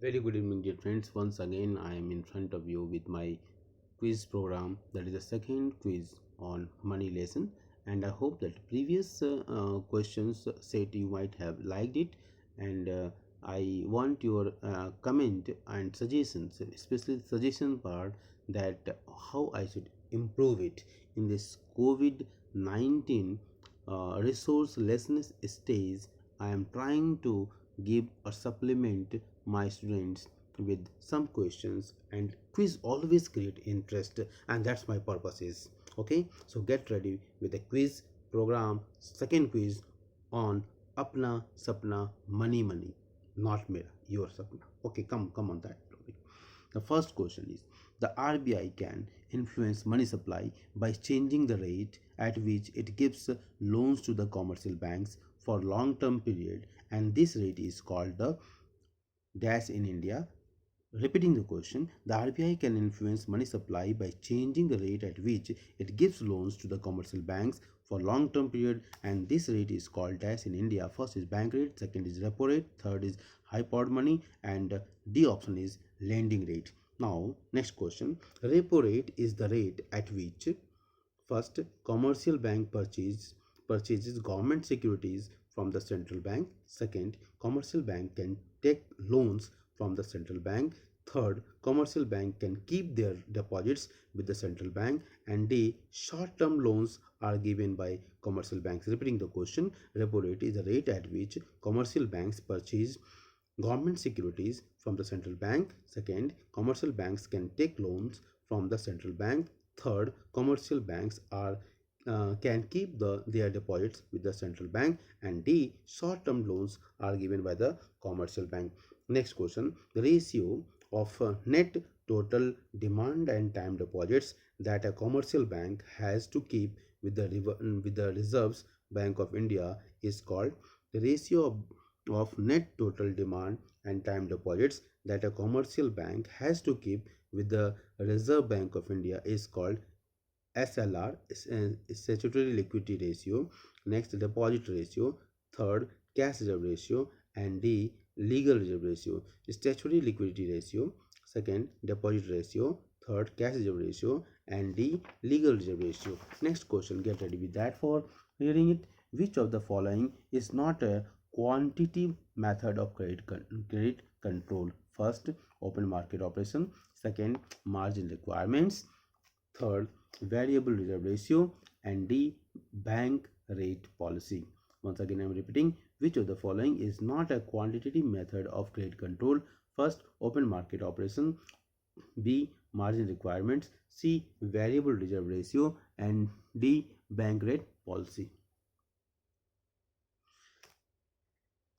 Very good evening, dear friends. Once again, I am in front of you with my quiz program. That is the second quiz on money lesson, and I hope that previous questions set you might have liked it, and I want your comment and suggestions, especially the suggestion part that how I should improve it in this COVID-19 resourcelessness stage. I am trying to give a supplement my students with some questions, and quiz always create interest, and that's my purpose is okay. So get ready with a quiz program, second quiz on apna sapna money, not mera, your sapna. Okay, come on that topic. The first question is, the RBI can influence money supply by changing the rate at which it gives loans to the commercial banks for long term period, and this rate is called the dash in India. Repeating the question, the RBI can influence money supply by changing the rate at which it gives loans to the commercial banks for long term period, and this rate is called dash in India. First is bank rate, second is repo rate, third is high powered money, and D option is lending rate. Now next question, repo rate is the rate at which first commercial bank purchases government securities from the central bank. Second, commercial bank can take loans from the central bank. Third, commercial bank can keep their deposits with the central bank. And D, short-term loans are given by commercial banks. Repeating the question, repo rate is the rate at which commercial banks purchase government securities from the central bank. Second, commercial banks can take loans from the central bank. Third, commercial banks are can keep their deposits with the central bank. And D, short-term loans are given by the commercial bank. Next question, the ratio of net total demand and time deposits that a commercial bank has to keep with the reserves bank of India is called, the ratio of net total demand and time deposits that a commercial bank has to keep with the reserve bank of India is called SLR, statutory liquidity ratio. Next, deposit ratio. Third, cash reserve ratio. And D, legal reserve ratio. Statutory liquidity ratio. Second, deposit ratio. Third, cash reserve ratio. And D, legal reserve ratio. Next question, get ready with that for hearing it. Which of the following is not a quantitative method of credit control? First, open market operation. Second, margin requirements. Third, variable reserve ratio. And D, bank rate policy. Once again, I am repeating, which of the following is not a quantitative method of credit control? First, open market operation. B, margin requirements. C, variable reserve ratio. And D, bank rate policy.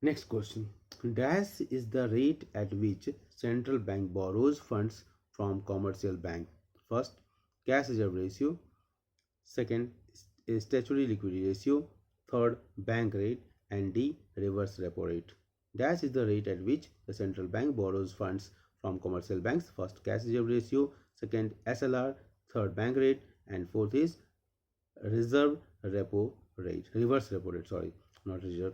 Next question, dash is the rate at which central bank borrows funds from commercial bank. First, cash reserve ratio. Second, statutory liquidity ratio. Third, bank rate. And D, reverse repo rate. Dash is the rate at which the central bank borrows funds from commercial banks. First, cash reserve ratio. Second, SLR. Third, bank rate. And fourth is reserve repo rate. Reverse repo rate, sorry, not reserve.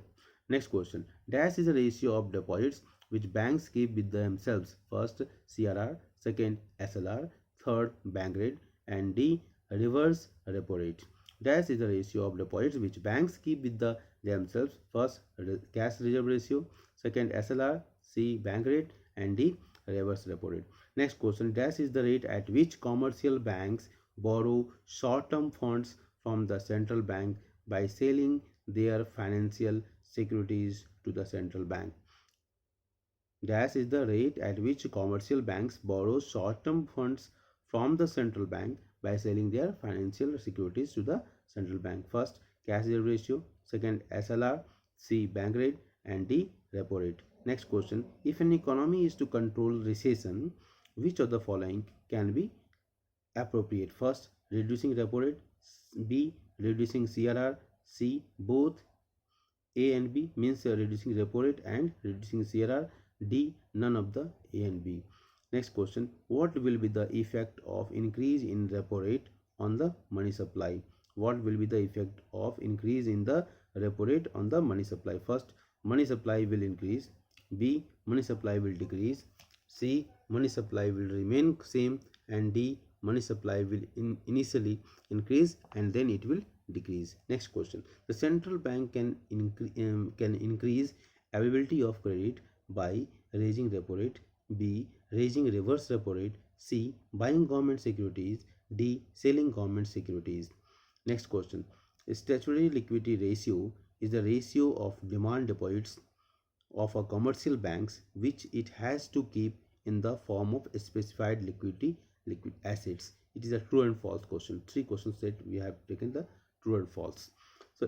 Next question, dash is a ratio of deposits which banks keep with themselves. First, CRR. Second, SLR. Third, bank rate. And D, reverse repo rate. Dash is the ratio of deposits which banks keep with themselves. First, cash reserve ratio. Second, SLR. C, bank rate. And D, reverse repo rate. Next question, dash is the rate at which commercial banks borrow short-term funds from the central bank by selling their financial securities to the central bank. Dash is the rate at which commercial banks borrow short-term funds from the central bank by selling their financial securities to the central bank. First, cash reserve ratio. Second, SLR. C, bank rate. And D, repo rate. Next question, if an economy is to control recession, which of the following can be appropriate? First, reducing repo rate. B, reducing CRR. C, both. A and B means reducing repo rate and reducing CRR. D, none of the A and B. Next question, what will be the effect of increase in repo rate on the money supply? What will be the effect of increase in the repo rate on the money supply? First, money supply will increase. B. Money supply will decrease. C. Money supply will remain same. And D. Money supply will initially increase and then it will decrease. Next question. The central bank can increase availability of credit by raising repo rate. B. Raising reverse repo rate. C. Buying government securities. D. Selling government securities. Next question. Statutory liquidity ratio is the ratio of demand deposits of a commercial banks which it has to keep in the form of specified liquid assets. It is a true and false question. Three questions that we have taken the true and false. So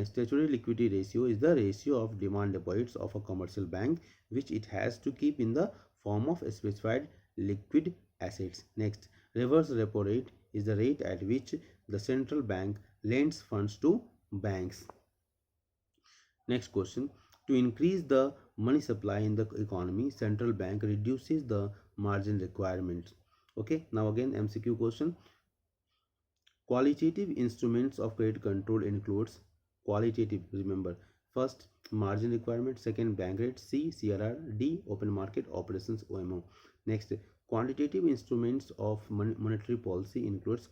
statutory liquidity ratio is the ratio of demand deposits of a commercial bank which it has to keep in the form of specified liquid assets. Next, reverse repo rate is the rate at which the central bank lends funds to banks. Next question. To increase the money supply in the economy, central bank reduces the margin requirements. Okay, now again MCQ question. Qualitative instruments of credit control includes qualitative, remember, first margin requirement, second bank rate, C CRR, D open market operations OMO. Next, quantitative instruments of monetary policy includes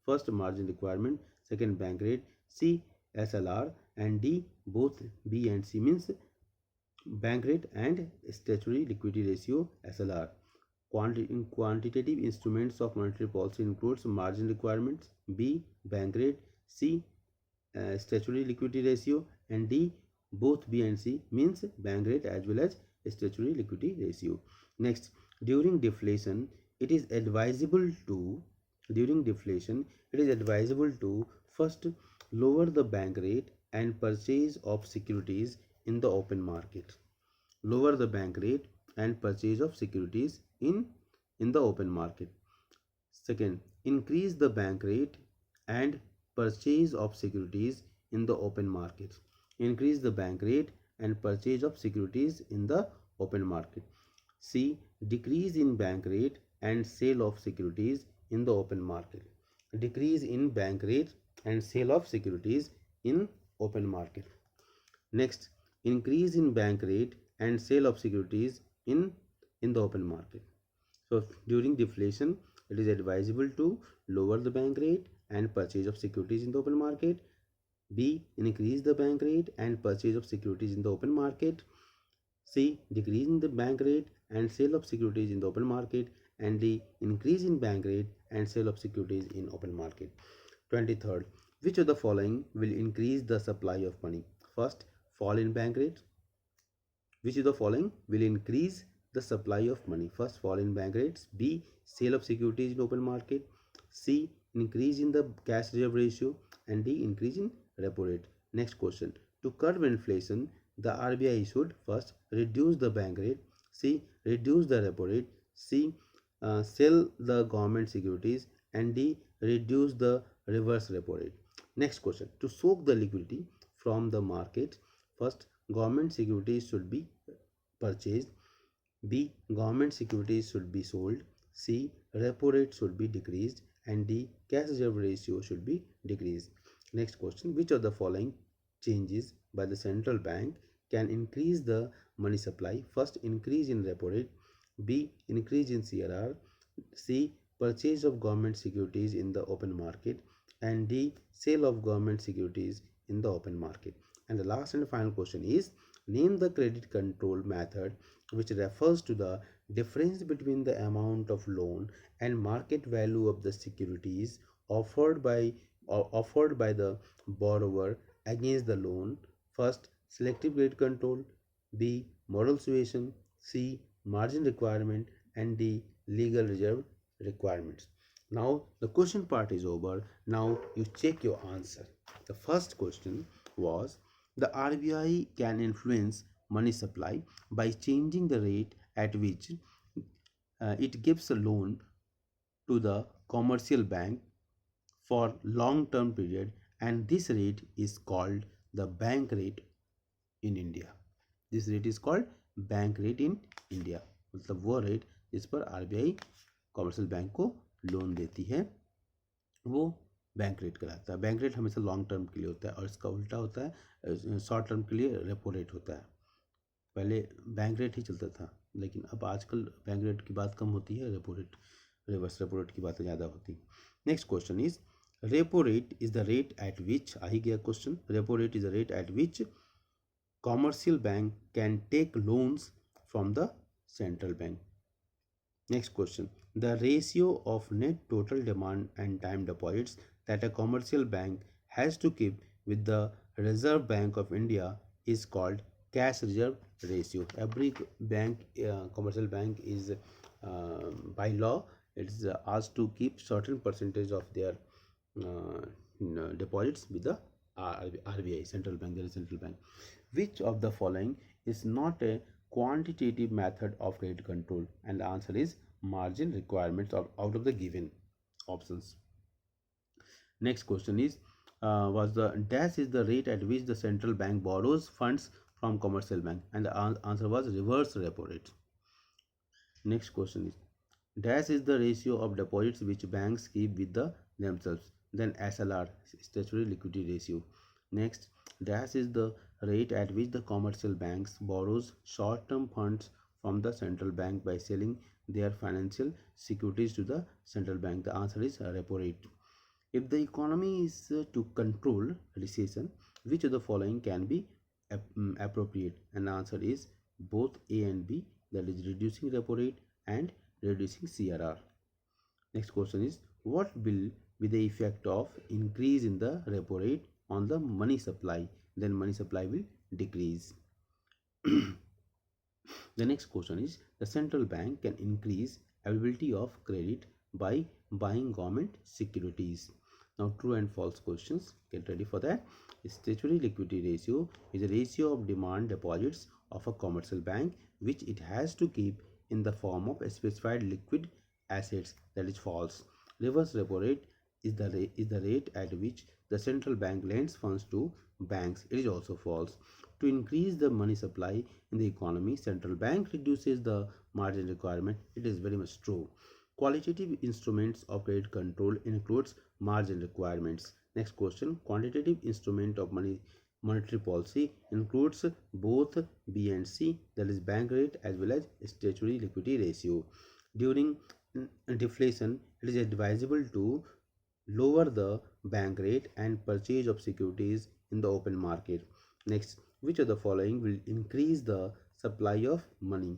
first margin requirement, second bank rate, C SLR, and D both B and C, means bank rate and statutory liquidity ratio SLR. Quantitative instruments of monetary policy includes margin requirements, B bank rate, C statutory liquidity ratio, and D both B and C, means bank rate as well as statutory liquidity ratio. Next, during deflation it is advisable to first lower the bank rate and purchase of securities in the open market. Lower the bank rate and purchase of securities in the open market. Second, increase the bank rate and purchase of securities in the open market. Increase the bank rate and purchase of securities in the open market. C. Decrease in bank rate and sale of securities in the open market. Decrease in bank rate and sale of securities in open market. Next, increase in bank rate and sale of securities in the open market. So during deflation it is advisable to lower the bank rate and purchase of securities in the open market. B. Increase the bank rate and purchase of securities in the open market. C. Decrease in the bank rate and sale of securities in the open market. And D. Increase in bank rate and sale of securities in open market. 23rd. Which of the following will increase the supply of money? First, fall in bank rate. Which of the following will increase the supply of money? First, fall in bank rates. B. Sale of securities in open market. C. Increase in the cash reserve ratio. And D. Increase in repo rate. Next question. To curb inflation, the RBI should first reduce the bank rate. C. Reduce the repo rate. C. Sell the government securities. And D. Reduce the reverse repo rate. Next question. To soak the liquidity from the market, first government securities should be purchased. B. Government securities should be sold. C. Repo rate should be decreased. And D. Cash reserve ratio should be decreased. Next question. Which of the following changes by the central bank can increase the money supply? First, increase in repo rate. B. Increase in CRR. C. Purchase of government securities in the open market. And D. Sale of government securities in the open market. And the last and final question is, name the credit control method which refers to the difference between the amount of loan and market value of the securities offered by the borrower against the loan. First, selective credit control. B. Moral suasion. C. Margin requirement. And D. Legal reserve requirements. Now the question part is over. Now you check your answer. The first question was, the RBI can influence money supply by changing the rate at which it gives a loan to the commercial bank for long term period, and this rate is called the bank rate in India. This rate is called bank rate in India. मतलब वो rate जिस पर RBI commercial bank को loan देती है, वो bank rate कहलाता है। बैंक रेट हमेशा लॉन्ग टर्म के लिए होता है और इसका उल्टा होता है, शॉर्ट टर्म के लिए रेपो रेट होता है। पहले बैंक रेट ही चलता था, लेकिन अब आजकल बैंक रेट की बात कम होती है, repo rate, reverse repo rate की बातें ज़्यादा होती हैं। Next question is, repo rate is the rate at which, आ ही गया question, repo rate is the rate at which commercial bank can take loans from the central bank. Next question. The ratio of net total demand and time deposits that a commercial bank has to keep with the Reserve Bank of India is called cash reserve ratio. Every bank, commercial bank is by law, it is asked to keep certain percentage of their deposits with the RBI, central bank, the central bank. Which of the following is not a quantitative method of credit control? And the answer is margin requirements out of the given options. Next question is, was the dash is the rate at which the central bank borrows funds from commercial bank, and the answer was reverse repo rate. Next question is, dash is the ratio of deposits which banks keep with themselves. Then SLR, statutory liquidity ratio. Next, dash is the rate at which the commercial banks borrows short-term funds from the central bank by selling their financial securities to the central bank. The answer is repo rate. If the economy is to control recession, which of the following can be appropriate? And the answer is both A and B, that is reducing repo rate and reducing CRR. Next question is, what will be the effect of increase in the repo rate on the money supply? Then money supply will decrease. The next question is, the central bank can increase availability of credit by buying government securities. Now true and false questions, get ready for that. Statutory liquidity ratio is a ratio of demand deposits of a commercial bank which it has to keep in the form of specified liquid assets, that is false. Reverse repo rate is the rate at which the central bank lends funds to banks, it is also false. To increase the money supply in the economy, central bank reduces the margin requirement, it is very much true. Qualitative instruments of credit control includes margin requirements. Next question, quantitative instrument of monetary policy includes both B and C, that is bank rate as well as statutory liquidity ratio. During deflation, it is advisable to lower the bank rate and purchase of securities in the open market. Next, which of the following will increase the supply of money?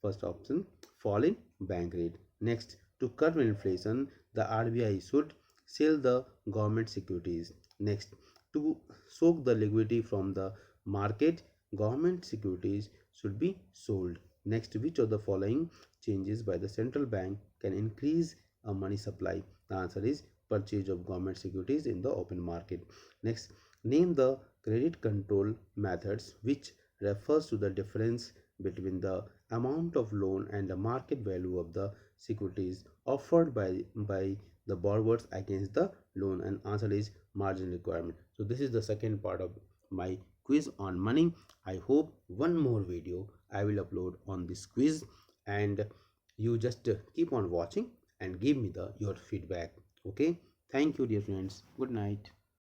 First option, fall in bank rate. Next, to curb inflation, the RBI should sell the government securities. Next, to soak the liquidity from the market, government securities should be sold. Next, which of the following changes by the central bank can increase a money supply? The answer is purchase of government securities in the open market. Next, name the credit control methods which refers to the difference between the amount of loan and the market value of the securities offered by the borrowers against the loan, and answer is margin requirement. So this is the second part of my quiz on money. I hope one more video I will upload on this quiz, and you just keep on watching and give me the your feedback. Okay, thank you dear friends, good night.